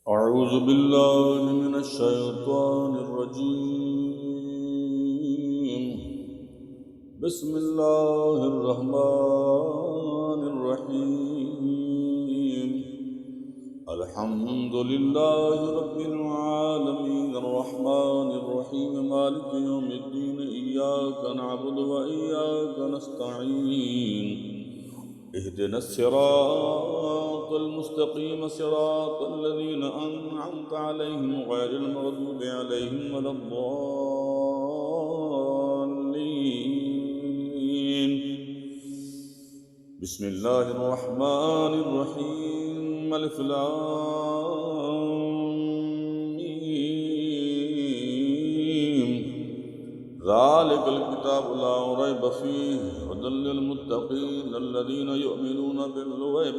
أعوذ بالله من الشيطان الرجيم. بسم الله الرحمن الرحيم. الحمد لله رب العالمين الرحمن الرحيم مالك يوم الدين إياك نعبد وإياك نستعين اهدنا الصراط المستقيم صراط الذين أنعمت عليهم غير المغضوب عليهم ولا الضالين. بسم الله الرحمن الرحيم. ألف لام ميم. ذلك الكتاب لا ريب فيه هدى للمتقين الذين يؤمنون بالغيب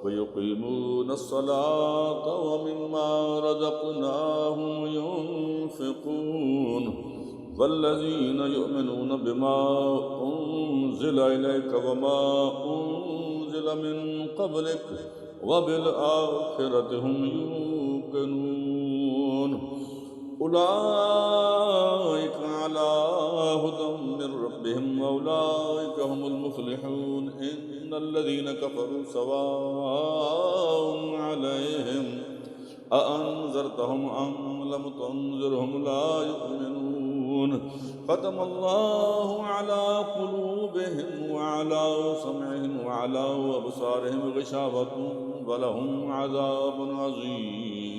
ويقيمون الصلاة ومما رزقناهم ينفقون والذين يؤمنون بما أنزل إليك وما أنزل من قبلك وبالآخرة هم يوقنون. أولئك على هدى من ربهم وأولئك هم المفلحون. إن الذين كفروا سواء عليهم أأنذرتهم أم لم تنذرهم لا يؤمنون. ختم الله على قلوبهم وعلى سمعهم وعلى أبصارهم غشاوة ولهم عذاب عظيم.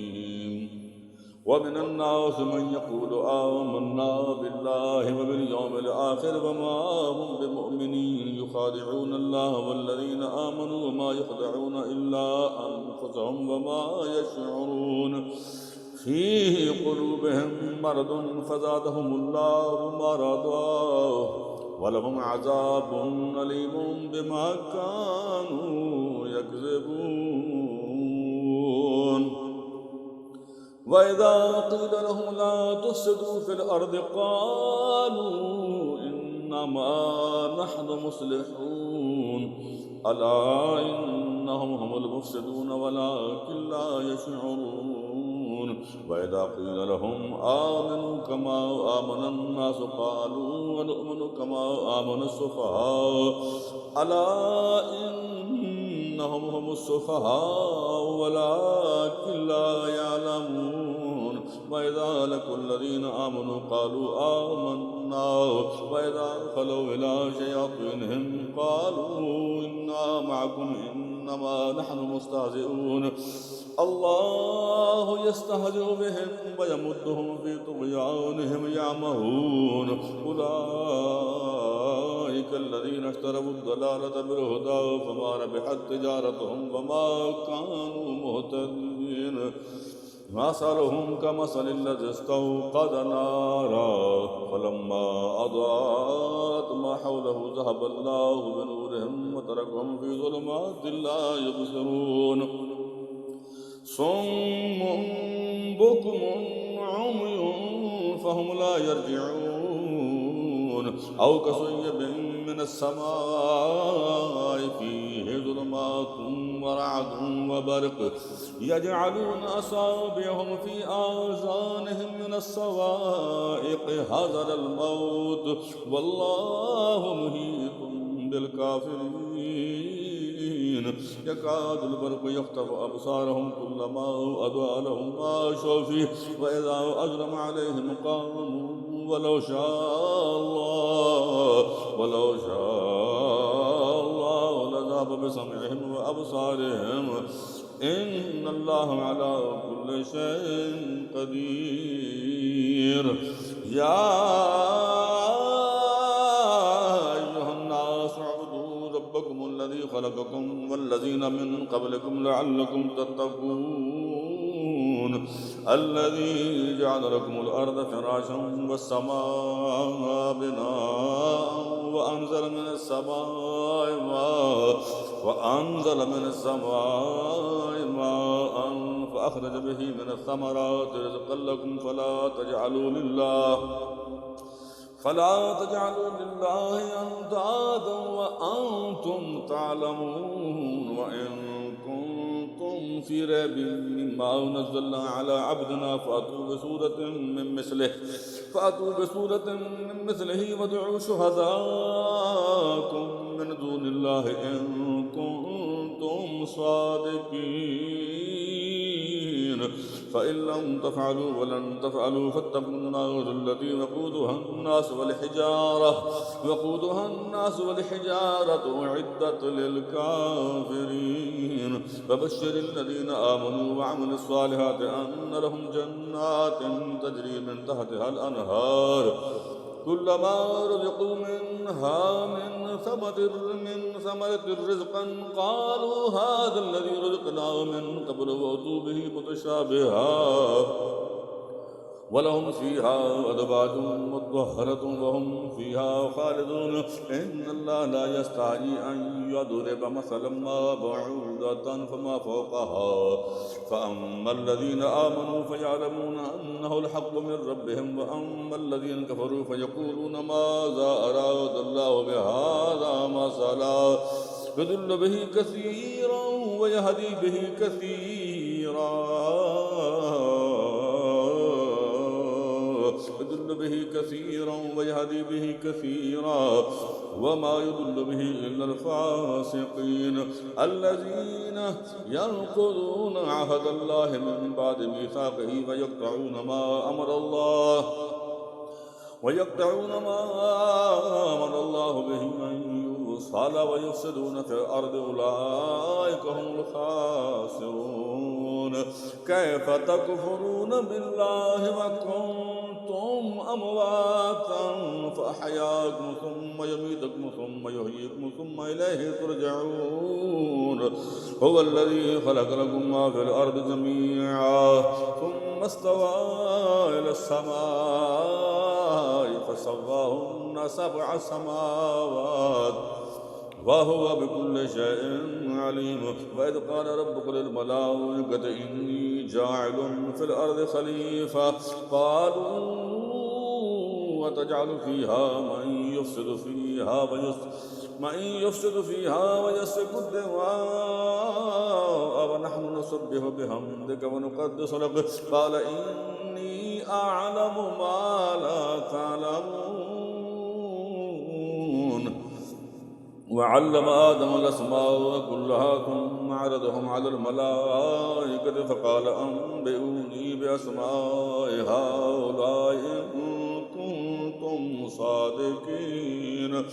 ومن الناس من يقول آمنا بالله وباليوم الآخر وما هم بمؤمنين يخادعون الله والذين آمنوا وما يخدعون إلا أنفسهم وما يشعرون. في قلوبهم مرض فزادهم الله مرضا ولهم عذاب أليم بما كانوا يكذبون. وإذا قيل لهم لا تفسدوا في الأرض قالوا إنما نحن مصلحون ألا إنهم هم المفسدون ولكن لا يشعرون. وإذا قيل لهم آمنوا كما آمن الناس قالوا ونؤمن كما آمن السفهاء ألا إنهم هم السفهاء ولكن لا يعلمون. وإذا لقوا الذين آمنوا قالوا آمنا وإذا خلوا إلى شياطينهم قالوا إنا معكم إنما نحن مستهزئون. الله يستهزئ بهم ويمدهم في طغيانهم يعمهون. أولئك الذين اشتروا الضلالة بالهدى فما ربحت تجارتهم وما كانوا مهتدين. مثلهم كمثل الذي استوقد نارا فلما أضاءت ما حوله ذهب الله بنورهم وتركهم في ظلمات لا يبصرون. صم بكم عمي فهم لا يرجعون. أو كصيب من السماء فيه ظلمات ورعد وبرق يجعلون أصابعهم في آذانهم من الصواعق حذر الموت والله محيط بالكافرين. يكاد البرق يخطف أبصارهم كلما أضاء لهم مشوا فيه وإذا أظلم عليهم قاموا ولو شاء الله لذهب بسمعهم وأبصارهم إن الله على كل شيء قدير. يا أيها الناس اعبدوا ربكم الذي خلقكم والذين من قبلكم لعلكم تتقون. الذي جعل لكم الأرض فراشا والسماء بناء وأنزل من السماء ماء فأخرج به من الثمرات رزقا لكم فلا تجعلوا لله أندادا وأنتم تعلمون وإن كنتم في ريب مما نزلنا على عبدنا فأتوا بسورة من مثله وادعوا شهداءكم من دون الله إن كنتم صادقين فإن لم تفعلوا ولن تفعلوا فاتقوا النار التي وقودها الناس والحجارة أعدت للكافرين فبشر الذين آمنوا وعملوا الصالحات أن لهم جنات تجري من تحتها الأنهار كلما رزقوا منها من ثمرة رزقا قالوا هذا الذي رزقناه من قبل وأتوا به متشابها ولهم فيها أزواج مطهرة وهم فيها خالدون إن الله لا يستحيي أن يضرب مثلا ما بعوضة فما فوقها فأما الذين آمنوا فيعلمون أنه الحق من ربهم وأما الذين كفروا فيقولون ماذا أراد الله بهذا مثلا يضل به كثيرا ويهدي به كثيرا وما يضل به إلا الفاسقين الذين ينقضون عهد الله من بعد ميثاقه ويقطعون ما أمر الله به أن يوصل ويفسدون في الأرض أولئك هم الخاسرون كيف تكفرون بالله وكنتم أمواتا فأحياكم ثم يميتكم ثم يحييكم ثم إليه ترجعون هو الذي خلق لكم ما في الأرض جميعا ثم استوى إلى السماء فسواهن 7 سماوات وهو بكل شيء عليم وإذ قال ربك للملائكة إني جاعل في الأرض خليفة قالوا وتجعل فيها من يفسد فيها ويسفك الدماء ونحن نسبح بحمدك ونقدس لك قال إني أعلم ما لا تعلمون وعلم آدم الأسماء كلها ثم عرضهم على الملائكة فقال أنبئوني بأسماء هؤلاء إن كنتم صادقين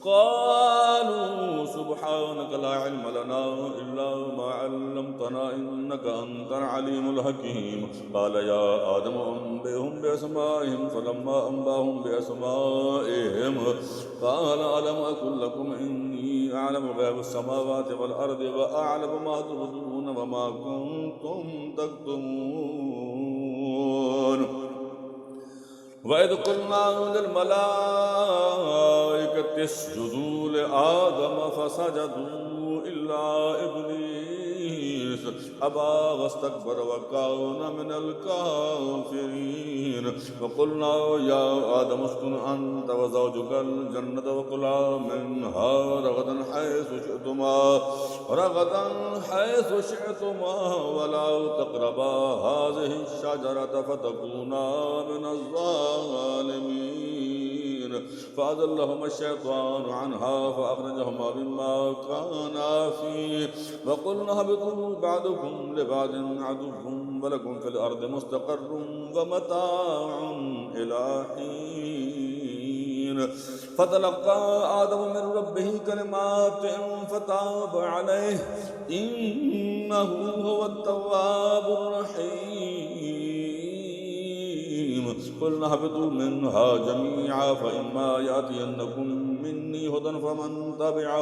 قالوا سبحانك لا علم لنا إلا ما علمتنا إنك أنت العليم الحكيم قال يا آدم أنبئهم بأسمائهم فلما أنبأهم بأسمائهم قال ألم أقل لكم إني أعلم غيب السماوات والأرض وأعلم ما تبدون وما كنتم تكتمون وإذ قلنا للملائكة اسجدوا لآدم فسجدوا إلا إبليس أبى واستكبر وكان من الكافرين فقلنا يا آدم اسكن أنت وزوجك الجنة وكلا منها رغدا حيث شئتما ولا تقربا هذه الشجرة فتكونا من الظالمين فأزلهما الشيطان عنها فأخرجهما مما كانا فيه وقلنا اهبطوا بعضكم لبعض عدو ولكم في الأرض مستقر ومتاع إلى حين فتلقى آدم من ربه كلمات فتاب عليه إنه هو التواب الرحيم قلنا اهبطوا منها جميعا فإما يأتينكم مني هدى فمن تبع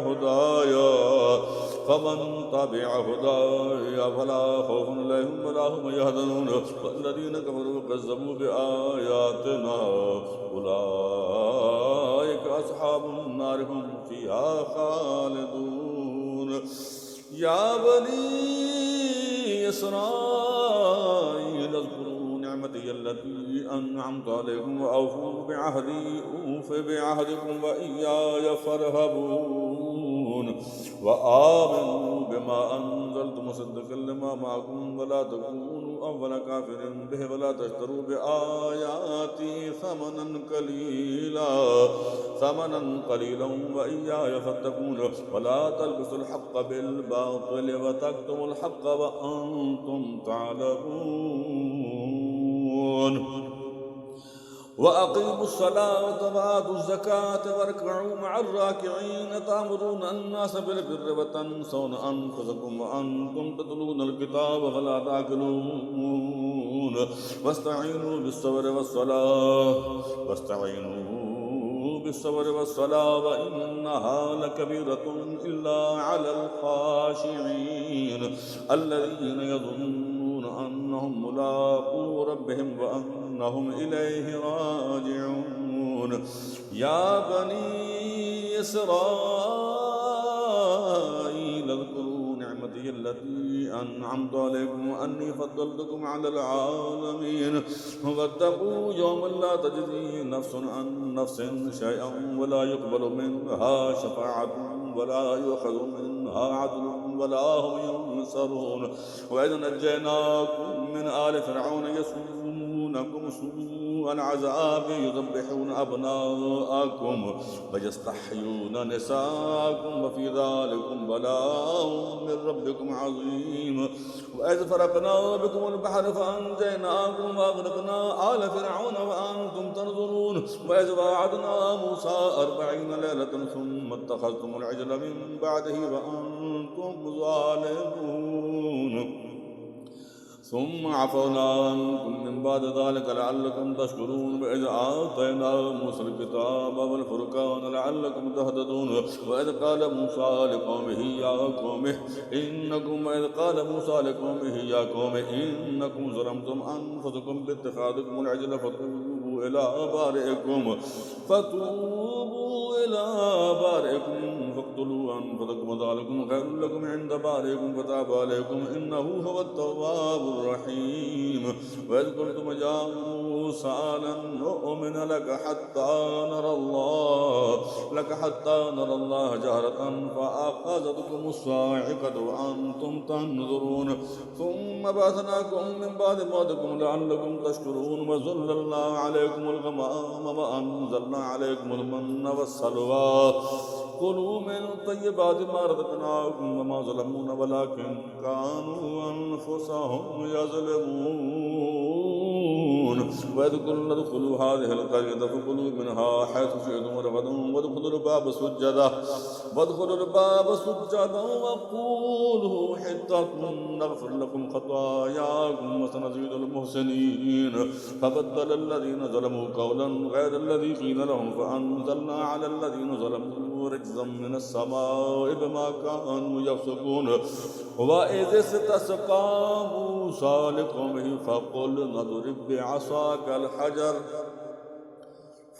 هدايا فلا خوف عليهم ولا هم يحزنون والذين كفروا كذبوا بآياتنا أولئك أصحاب النار هم فيها خالدون يا بني إسرائيل اذكروا نعمتي نعمتي التي أنعمت عليكم وأوفوا بعهدي أوف بعهدكم وإياي فارهبون وآمنوا بما أنزلت مصدقا لما معكم ولا تكونوا أول كافر به ولا تشتروا بآياتي ثمنا قليلا وإياي فاتقون ولا تلبسوا الحق بالباطل وتكتموا الحق وأنتم تعلمون وأقيموا الصلاة وآتوا الزكاة واركعوا مع الراكعين تأمرون الناس بالبر وتنسون أنفسكم وأنتم تتلون الكتاب فلا تعقلون واستعينوا بالصبر والصلاة وإنها لكبيرة إلا على الخاشعين الذين يظنون أنهم ملاقو ربهم وأنهم إليه راجعون يا بني إسرائيل اذكروا نعمتي التي أنعمت عليكم وأني فضلتكم على العالمين واتقوا يوما لا تجزي نفس عن نفس شيئا ولا يقبل منها شفاعة ولا يؤخذ منها عدل ولا هم ينصرون وإذ نجيناكم من آل فرعون يسومونكم سوء العذاب يذبحون أبناءكم ويستحيون نساءكم وفي ذلكم بلاء من ربكم عظيم وإذ فرقنا بكم البحر فأنجيناكم وأغرقنا آل فرعون وأنتم تنظرون وإذ وعدنا موسى 40 ليلة ثم اتخذتم العجل من بعده وأنتم ظالمون ثم عفونا عنكم من بعد ذلك لعلكم تشكرون وإذ آتينا موسى الكتاب والفرقان لعلكم تهتدون وإذ قال موسى لقومه يا قوم إنكم ظلمتم أنفسكم باتخاذكم العجل فتوبوا إلى بارئكم فاقتلوا أنفسكم ذلكم خير لكم عند بارئكم فتاب عليكم إنه هو التواب الرحيم وإذ قلتم يا موسى لن نؤمن لك حتى نرى الله جهرة فأخذتكم الصاعقة وأنتم تنظرون ثم بعثناكم من بعد موتكم لعلكم تشكرون وظللنا عليكم الغمام وأنزلنا عليكم المن والسلوى كلوا من طيبات ما رزقناكم وما ظلمونا ولكن كانوا أنفسهم يظلمون وإذ قلنا ادخلوا هذه القرية فكلوا منها حيث شئتم رغدا وادخلوا الباب سجدا وقولوا حطة نغفر لكم خطاياكم وسنزيد المحسنين فبدل الذين ظلموا قولا غير الذي قيل لهم فأنزلنا على الذين ظلموا رجزا من السماء بما كانوا يفسقون وإذ استسقى موسى لقومه فقل نضرب بعصاك الحجر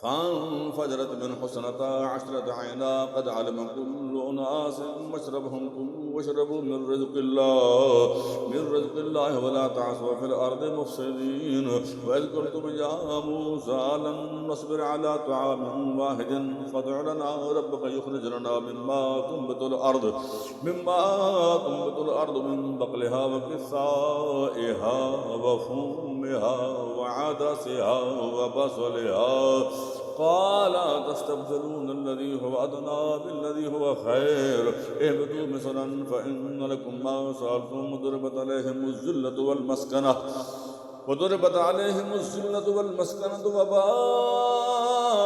فانفجرت من حسنتا 10 عينا قد علم كل أناس مشربهم كلوا واشربوا من رزق الله ولا تعصوا في الأرض مفسدين وإذ قلتم يا موسى لن نصبر على طعام واحد فادع لنا ربك يخرج لنا مما تنبت الأرض من بقلها وقثائها وفومها وعدسها وبصلها قال تستبدلون الذي هو أدنى بالذي هو خير اهبطوا مصرا فإن لكم ما سألتم وضربت عليهم الذلة والمسكنة وباءوا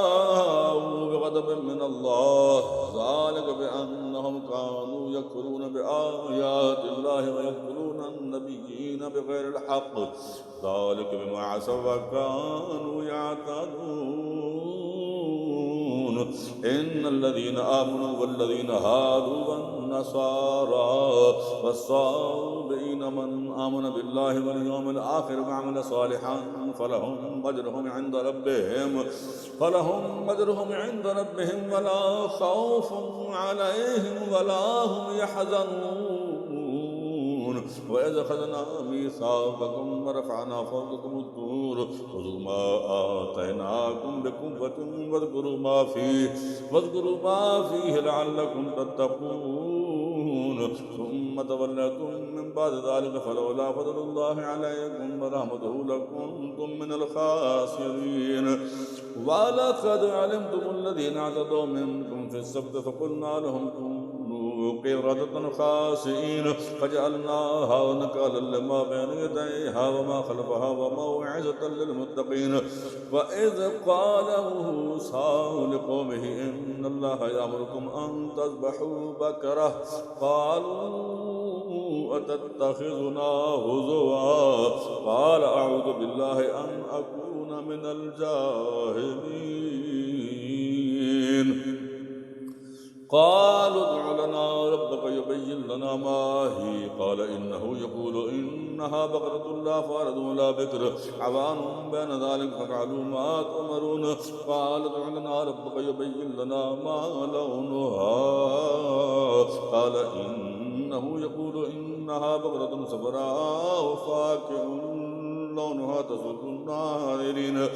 بغضب من الله ذلك بأنهم كانوا يكفرون بآيات الله ويقتلون النبيين بغير الحق ذلك بما عصوا وكانوا يعتدون إن الذين آمنوا والذين هادوا والنصارى والصابئين من آمن بالله واليوم الآخر وعمل صالحا فلهم أجرهم عند ربهم ولا خوف عليهم ولا هم يحزنون وإذ أخذنا ميثاقكم ورفعنا فوقكم الطور خذوا ما آتيناكم بقوة واذكروا ما فيه لعلكم تتقون ثم توليتم من بعد ذلك فلولا فضل الله عليكم ورحمته لكنتم من الخاسرين ولقد علمتم الذين اعتدوا منكم في السبت فقلنا لهم كونوا قردة خاسئين فجعلناها نكالا لما بين يديها وما خلفها وموعظة للمتقين وإذ قال موسى لقومه إن الله يأمركم أن تذبحوا بكرة قالوا أتتخذنا هزوا قال أعوذ بالله أن أكون من الجاهلين قالوا ادع لنا ربك يبين لنا ما هي قال إنه يقول إنها بقرة لا فارض ولا بكر عوان بين ذلك فافعلوا ما تؤمرون قال ادع لنا ربك يبين لنا ما لونها قال إنه يقول إنها بقرة صفراء فاكهة لونها تسر الناظرين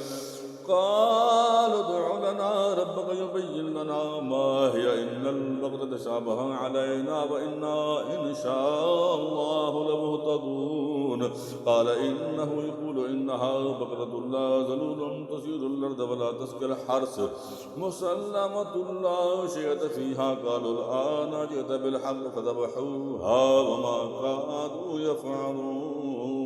قالوا ادع لنا ربك يبين لنا ما هي إن البقرة تشابه علينا وإنا إن شاء الله لمهتدون قال إنه يقول إنها بقرة لا ذلول تثير الأرض ولا تسقي الحرث مسلمة لا شية فيها قالوا الآن جئت بالحق فذبحوها وما كادوا يفعلون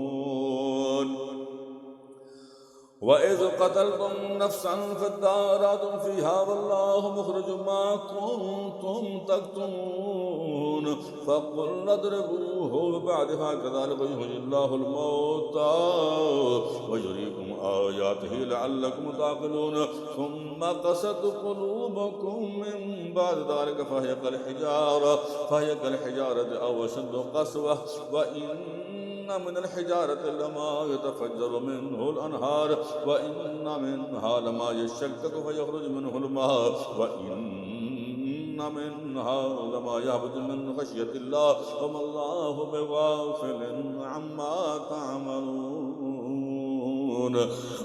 وإذ قتلتم نفسا فادارأتم فيها والله مخرج ما كنتم تكتمون فقلنا اضربوه بعدها كذلك يحيي الله الموتى ويريكم آياته لعلكم تعقلون ثم قست قلوبكم من بعد ذلك فهي كالحجارة أو أشد قسوة وإن من الحجارة لما يتفجر منه الأنهار وإن منها لما يشقق فيخرج منه الماء وإن منها لما يهبط من خشية الله وما الله بغافل عما تعملون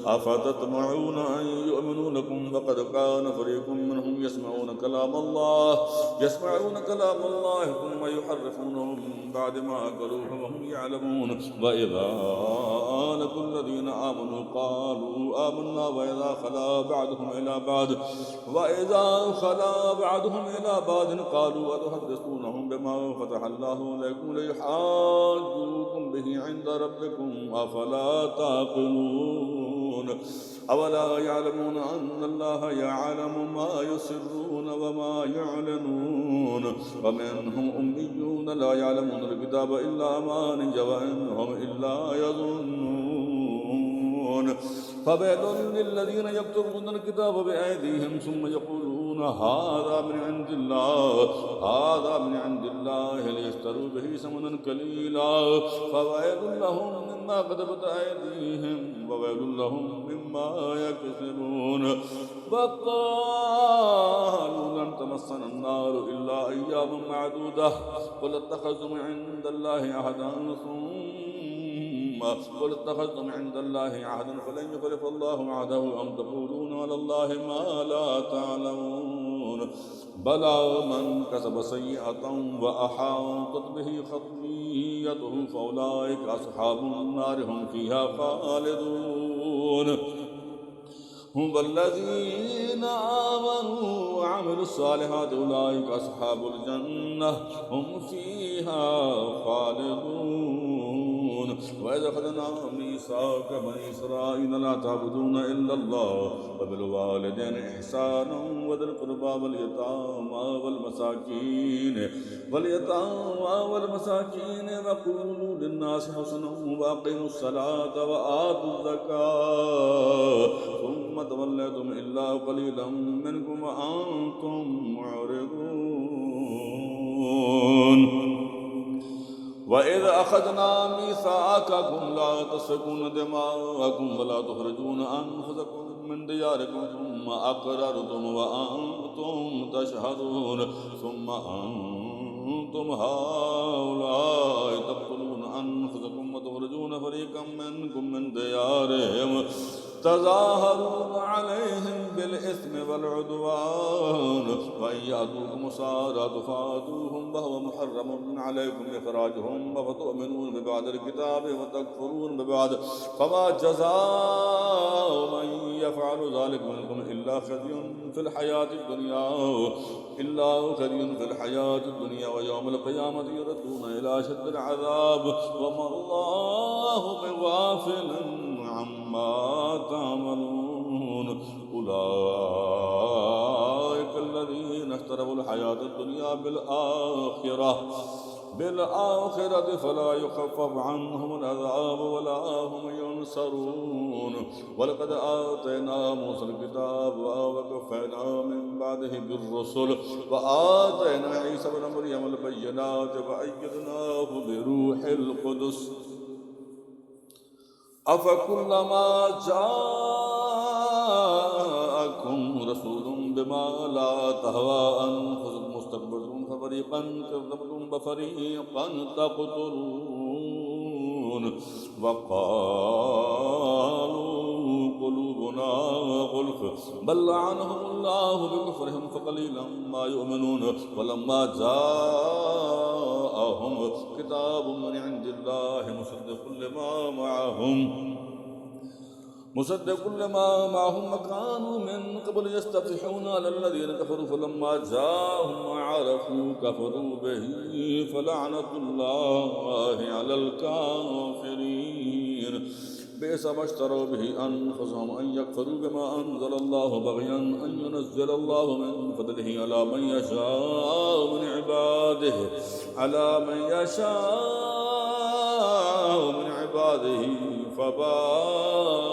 أفتطمعون أن يؤمنوا لكم وقد كان فريق منهم يسمعون كلام الله ثم يحرفونه من بعد ما أكلوه وهم يعلمون وإذا لقوا الذين آمنوا قالوا آمنا وإذا خلا بعضهم إلى بعض قالوا أتحدثونهم بما فتح الله عليكم ليحاجوكم به عند ربكم أفلا تعقلون أولا يعلمون أن الله يعلم ما يسرون وما يعلنون ومنهم أميون لا يعلمون الكتاب إلا أماني وإنهم إلا يظنون فويل للذين يكتبون الكتاب بأيديهم ثم يقولون هذا من عند الله ليشتروا به ثمنا قليلا فويل لهم مما كتبت أيديهم وويل لهم مما يكسبون وقالوا لن تمسنا النار إلا أياما معدودة قل اتخذتم عند الله عهدا فلن يخلف الله عهده أم تقولون على الله ما لا تعلمون بلى من كسب سيئة وأحاطت به خطيئته فأولئك أصحاب النار هم فيها خالدون هم الذين آمنوا وعملوا الصالحات أولئك أصحاب الجنة هم فيها خالدون وإذا أخذنا ميثاق بني إسرائيل لا تعبدون إلا الله وبالوالدين إحسانا وذي القربى واليتامى والمساكين وقولوا للناس حسنا وأقيموا الصلاة وآتوا الزكاة ثم توليتم إلا قليلا منكم وأنتم معرضون وإذ أخذنا ميثاقكم لا تسفكون دماءكم ولا تخرجون أنفسكم من دياركم ثم أقررتم وأنتم تشهدون ثم أنتم هؤلاء تقتلون رسلا منكم من ديارهم تظاهرون عليهم بالإثم والعدوان وإن يأتوكم سارة فآتوهم وهو محرم عليكم إخراجهم أفتؤمنون ببعض الكتاب وتكفرون ببعض فما جزاء من يفعل ذلك منكم إلا خزي في الحياة الدنيا ويوم القيامة يردون إلى أشد العذاب وما الله بغافل عما تعملون أولئك الذين اشتروا الحياة الدنيا بالآخرة فلا يخفف عنهم العذاب ولا هم ينصرون ولقد آتينا موسى الكتاب وكفينا من بعده بالرسل وآتينا عيسى ابن مريم البينات وأيدناه بروح القدس أفكلما جاءكم رسول بما لا تهوى أنفسكم استكبرتم ففريقا كذبتم وفريقا تقتلون وقالوا قلوبنا غلف بل لعنهم الله بكفرهم فقليلا ما يؤمنون ولما جاءهم كتاب من عند الله مصدق لما معهم وكانوا من قبل يستفتحون على الذين كفروا فلما جاءهم ما عرفوا كفروا به فلعنة الله على الكافرين بئس ما اشتروا به أنفسهم أن يكفروا بما أنزل الله بغيا أن ينزل الله من فضله على من يشاء من عباده فباءوا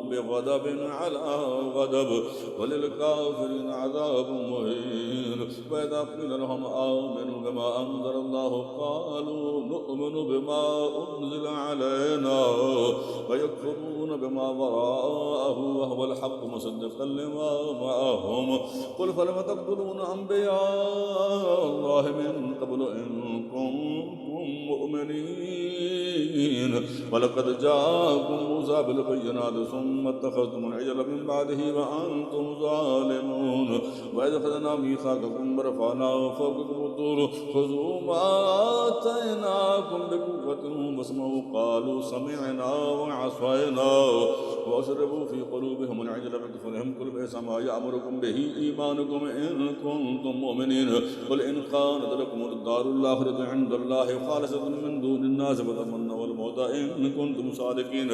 بغضب على غضب وللكافرين عذاب مهين وإذا قيل لهم آمنوا بما أنزل الله قالوا نؤمن بما أنزل علينا ويكفرون بما وراءه وهو الحق مصدقا لما معهم قل فلم تقتلون أنبياء الله من قبل إن كنتم مؤمنين ولقد جاءكم موسى بالبينات ثم اتخذتم العجل من بعده وأنتم ظالمون وإذ أخذنا ميثاقكم ورفعنا فوقكم الطور خذوا ما آتيناكم بقوة واسمعوا قالوا سمعنا وعصينا وأشربوا في قلوبهم العجل بكفرهم قل بئس ما يأمركم به إيمانكم إن كنتم مؤمنين قل إن كانت لكم الدار الآخرة عند الله خالصة من دون الناس فتمنوا الموت إن كنتم صادقين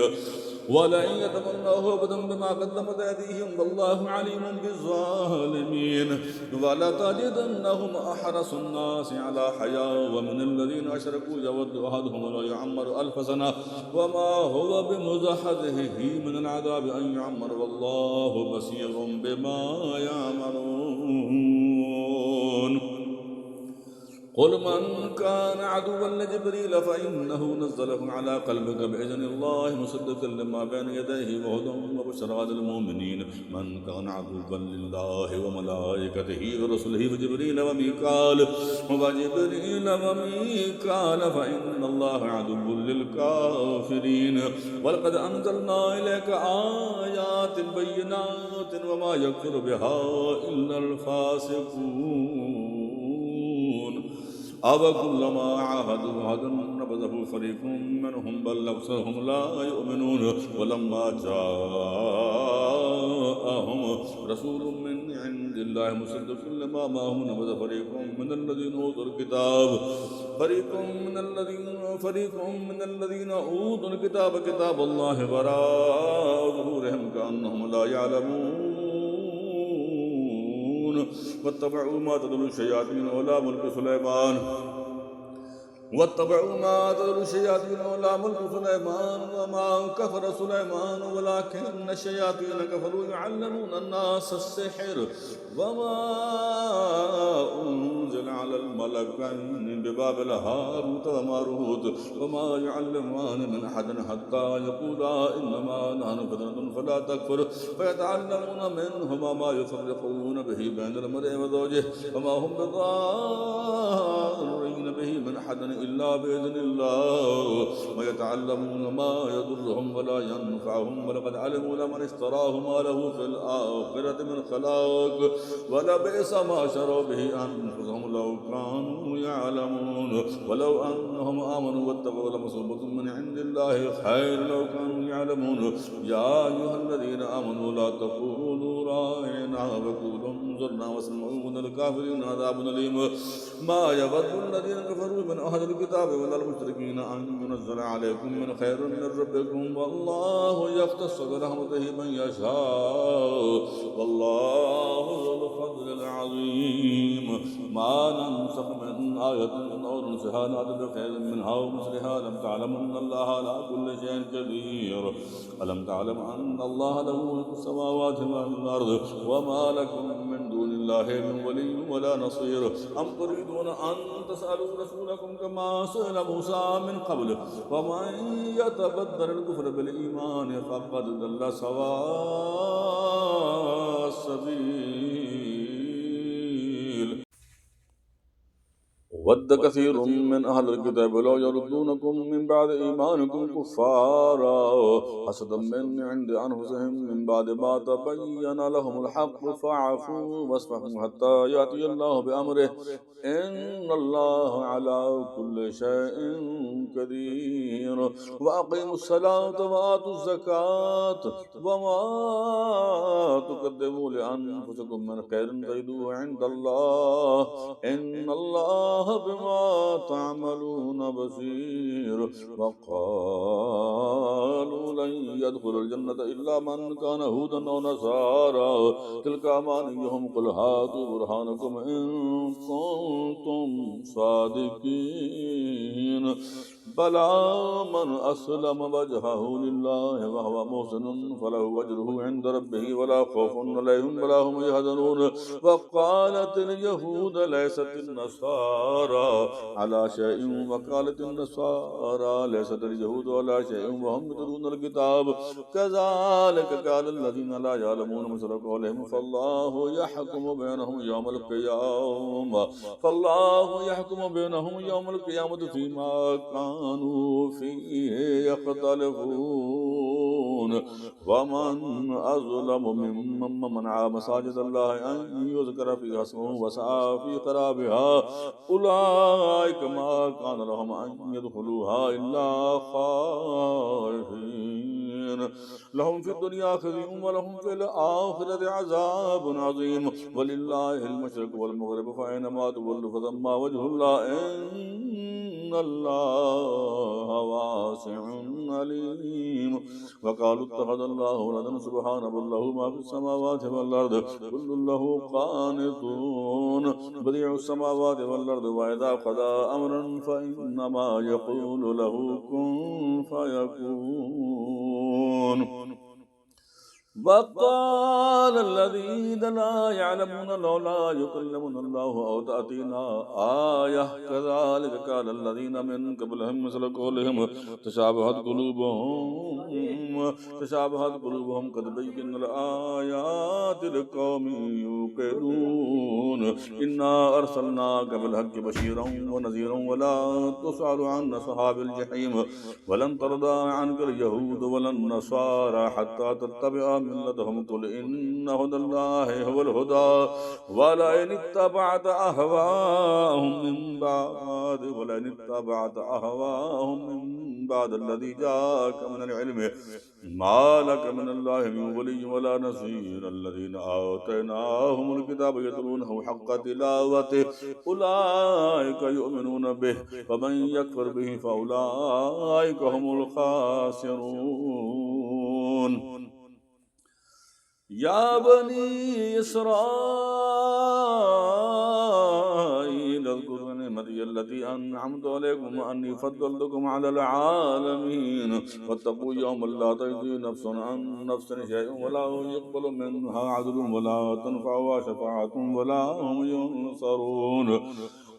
ولن يتمنوه أبدا بما قدمت أيديهم والله عليم بالظالمين ولتجدنهم أحرص الناس على حياة ومن الذين أشركوا يود أحدهم لا يعمر 1000 سنة وما هو بمزحزحه من العذاب أن يعمر والله بصير بما يعملون قل من كان عدوا لجبريل فإنه نزله على قلبك بإذن الله مصدقا لما بين يديه وهدى وبشرى للمؤمنين من كان عدوا لله وملائكته ورسله وجبريل وميكال فإن الله عدو للكافرين ولقد أنزلنا إليك آيات بينات وما يكفر بها إلا الفاسقون أَوَكُلَّمَا عَاهَدُوا عَهْدًا نَبَذَهُ فَرِيقٌ مِّنْهُم بَلْ أَكْثَرُهُمْ لَا يُؤْمِنُونَ ولما جاءهم رسول من عند الله مصدق لما معهم نبذ فريق من الذين أوتوا الكتاب كتاب الله وراء ظهورهم كأنهم لا يعلمون واتبعوا ما تتلو الشياطين على ملك سليمان وما كفر سليمان ولكن الشياطين كفروا يعلمون الناس السحر وما أنزل على الملكين ببابل هاروت وماروت وما يعلمان من أحد حتى يقولا إنما نحن فتنة فلا تكفر فيتعلمون منهما ما يفرقون به بين المرء وزوجه وما هم بضارين به من أحد إلا بإذن الله ويتعلمون ما يضرهم ولا ينفعهم ولقد علموا لمن اشتراه ما له في الآخرة من خلاق ولبئس ما شروا به أنفسهم لو كانوا يعلمون ولو أنهم آمنوا واتقوا لمثوبة من عند الله خير لو كانوا يعلمون يا أيها الذين آمنوا لا تقولوا راعنا وقولوا انظرنا واسمعوا للكافرين عذاب أليم ما يود الذين كفروا من أهل الكتاب ولا المشركين أن ينزل عليكم من خير من ربكم والله يختص برحمته من يشاء والله ذو الفضل العظيم ما ننسخ من آية أو ننسها نأتي بخير منها ومثلها ألم تعلم أن الله على كل شيء قدير ألم تعلم أن الله له ملك السماوات والأرض وما لكم من دون الله من ولي ولا نصير أم تريدون أن تسألوا رسولكم كما سئل موسى من قبل ومن يتبدل الكفر بالإيمان فقد ضل سواء السبيل ود كثير من أهل الكتاب لو يردونكم من بعد إيمانكم كفارا حسدا من عند أنفسهم من بعد ما تبين لهم الحق فاعفوا واصفحوا حتى يأتي الله بأمره إن الله على كل شيء قدير وأقيموا الصلاة وآتوا الزكاة وما تقدموا لأنفسكم من خير تجدوه عند الله إن الله بما تعملون بصير وقالوا لن يدخل الجنة إلا من كان هودا أو نصارى تلك أمانيهم قل هاتوا برهانكم إن كنتم صادقين بلى من أسلم وجهه لله وهو محسن فله أجره عند ربه ولا خوف عليهم ولا هم يحزنون وقالت اليهود ليست النصارى على شيء وقالت النصارى ليست اليهود على شيء وهم يتلون الكتاب كذلك قال الذين لا يعلمون مثل قولهم فالله يحكم بينهم يوم القيامة فيما كانوا فيه يختلفون ومن أظلم ممن منع مساجد الله أن يذكر فيها اسمه وسعى في خرابها أولئك ما كان لهم أن يدخلوها إلا خائفين لهم في الدنيا خزي ولهم في الآخرة عذاب عظيم ولله المشرق والمغرب فأينما تولوا فثم وجه الله إن الله واسع عليم وقالوا اتخذ الله ولدا سبحانه بل له ما في السماوات والأرض كل له قانتون بديع السماوات والأرض وإذا قضى أمرا فإنما يقول له كن فيكون وقال الذين لا يعلمون لولا يكلمنا الله أو تأتينا آية كذلك قال الذين من قبلهم مثل قولهم تشابهت قلوبهم قد بينا الآيات لقوم يوقنون إنا أرسلناك بالحق بشيرا ونذيرا ولا تسأل عن أصحاب الجحيم ولن ترضى عنك اليهود ولا النصارى حتى تتبع ملتهم قل إن هدى الله هو الهدى ولئن اتبعت أهواءهم من بعد الذي جاءك من العلم ما لك من الله من ولي ولا نصير الذين آتيناهم الكتاب يتلونه حق تلاوته أولئك يؤمنون به ومن يكفر به فأولئك هم الخاسرون يا بني إسرائيل اذكروا نعمتي التي أنعمت عليكم وأني فضلتكم على العالمين واتقوا يوما لا تجزي نفس عن نفس شيئا ولا يقبل منها عدل ولا تنفعها شفاعة ولا هم ينصرون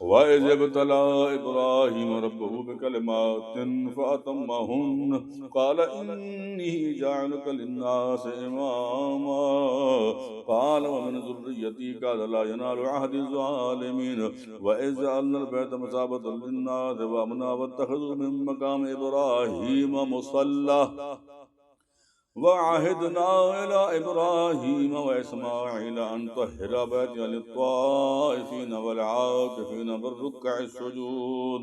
वइज़ इब्तला इब्राहीम रब्बहु बिकलिमातिन फ़अतम्महुन्न क़ाल इन्नी जाइलुका लिन्नासि इमामा क़ाल व मिन ज़ुर्रिय्यती क़ाल ला यनालु अहदी ज़ालिमीन वइज़ जअलना अल-बैत मसाबतन लिन्नासि व अमना वत्तख़ज़ू मिन मक़ामि इब्राहीम मुसल्ला वअहदना इला इब्राहीम व इस्माईल अन तत्हिरा बैतिय लित्ताइफ़ीन वल आकिफ़ीन वर्रुक्कइ सुजूद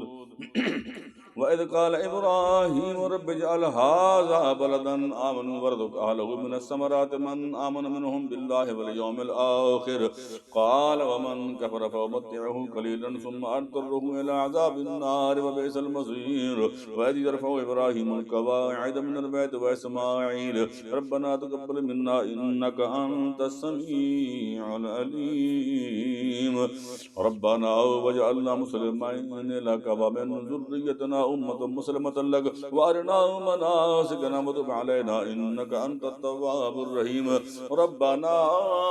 वइज़ क़ाल इब्राहीम रब्बि इजअल हाज़ा बलदन आमनु वर्ज़ुक़ अहलहु मिनस समराति मन आमन मिनहुम बिल्लाहि वल यौमिल आख़िर क़ाल व मन कफ़र फ़उमत्तिअहु क़लीलन सुम्मा अज़्तरुहु इला अज़ाबिन नार व बि'सल मसीर वइज़ यरफ़उ इब्राहीमुल क़वाइद मिनल बैति व इस्माईल रब्बना तक़ब्बल मिन्ना इन्नका अंतस समीउल अलीम रब्बना वजअलना मुस्लिमैन लक व मिन ज़ुर्रिय्यतिना उम्मतन मुस्लिमतन लक व अरिना मनासिकना व तुब अलैना इन्नका अंतत तव्वाबुर रहीम रब्बना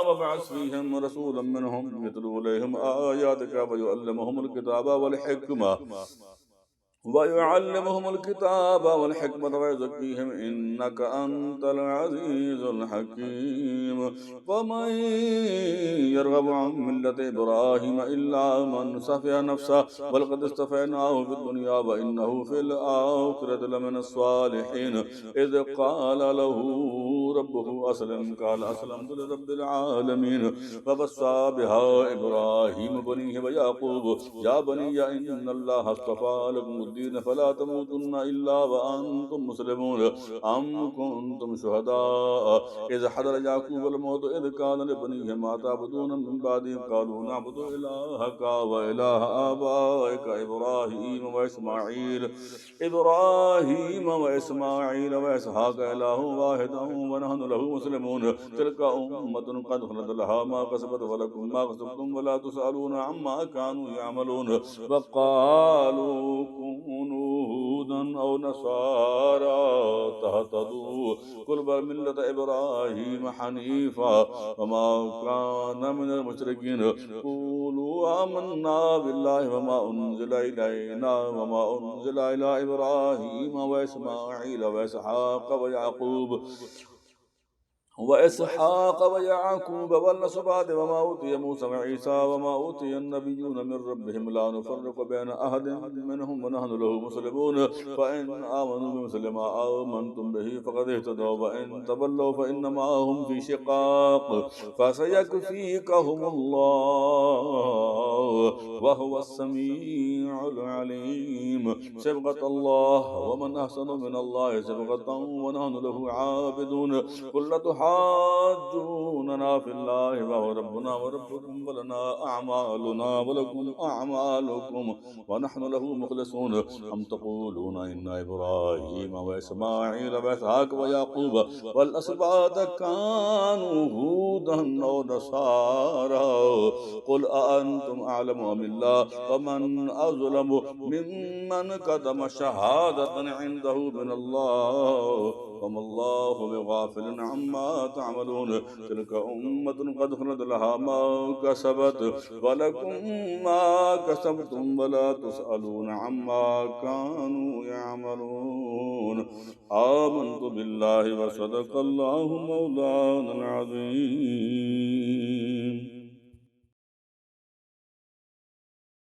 वबअस फ़ीहिम रसूलन मिनहुम यतलू अलैहिम आयातिका व युअल्लिमुहुमुल किताब वल हिक्मा وَيُعَلِّمُهُمُ الْكِتَابَ وَالْحِكْمَةَ وَيُزَكِّيهِمْ إِنَّكَ أَنْتَ الْعَزِيزُ الْحَكِيمُ وَمَنْ يَرْغَبُ عَنْ مِلَّةِ إِبْرَاهِيمَ إِلَّا مَنْ سَفِهَ نَفْسَهُ وَلَقَدِ اصْطَفَيْنَاهُ فِي الدُّنْيَا وَإِنَّهُ فِي الْآخِرَةِ لَمِنَ الصَّالِحِينَ إِذْ قَالَ لَهُ رَبُّهُ أَسْلِمْ قَالَ أَسْلَمْتُ لِرَبِّ الْعَالَمِينَ وَوَصَّى بِهَا إِبْرَاهِيمُ بَنِيهِ وَيَعْقُوبُ يَا بَنِيَّ إِنَّ اللَّهَ اصْطَفَى لَكُمُ الدين فلا تموتن إلا وأنتم مسلمون أم كنتم شهداء إذ حضر يعقوب الموت إذ قال لبنيه ما تعبدون من بعدي قالوا نعبد إلهك وإله آبائك إبراهيم وإسماعيل وإسحاق إله واحد ونحن له مسلمون تلك أمة قد خلت لها ما كسبت ولكم ما كسبتم ولا تسألون عما كانوا يعملون وقالوا كونوا هودا أو نصارى تهتدوا قل بل ملة إبراهيم حنيفا وما كان من المشركين قولوا آمنا بالله وما أنزل إلينا وما أنزل إلى إبراهيم وإسماعيل وإسحاق ويعقوب والأسباط وما أوتي موسى وعيسى وما أوتي النبيون من ربهم لا نفرق بين أحد منهم ونحن له مسلمون فإن آمنوا بمثل ما آمنتم به فقد اهتدوا وإن تولوا فإنما هم في شقاق فسيكفيكهم الله وهو السميع العليم صبغة الله ومن أحسن من الله صبغة ونحن له عابدون قل حاجوننا في الله وهو ربنا وربكم ولنا أعمالنا ولكم أعمالكم ونحن له مخلصون أم تقولون إن إبراهيم وإسماعيل وإسحاق ويعقوب والأسباط كانوا هودا أو نصارى قل أأنتم أعلم أم الله ومن أظلم ممن كتم شهادة عنده من الله وما الله بغافل عما تعملون تلك أمة قد خلت لها ما كسبت ولكم ما كسبتم ولا تسألون عما كانوا يعملون آمنت بالله وصدق الله مولانا العظيم.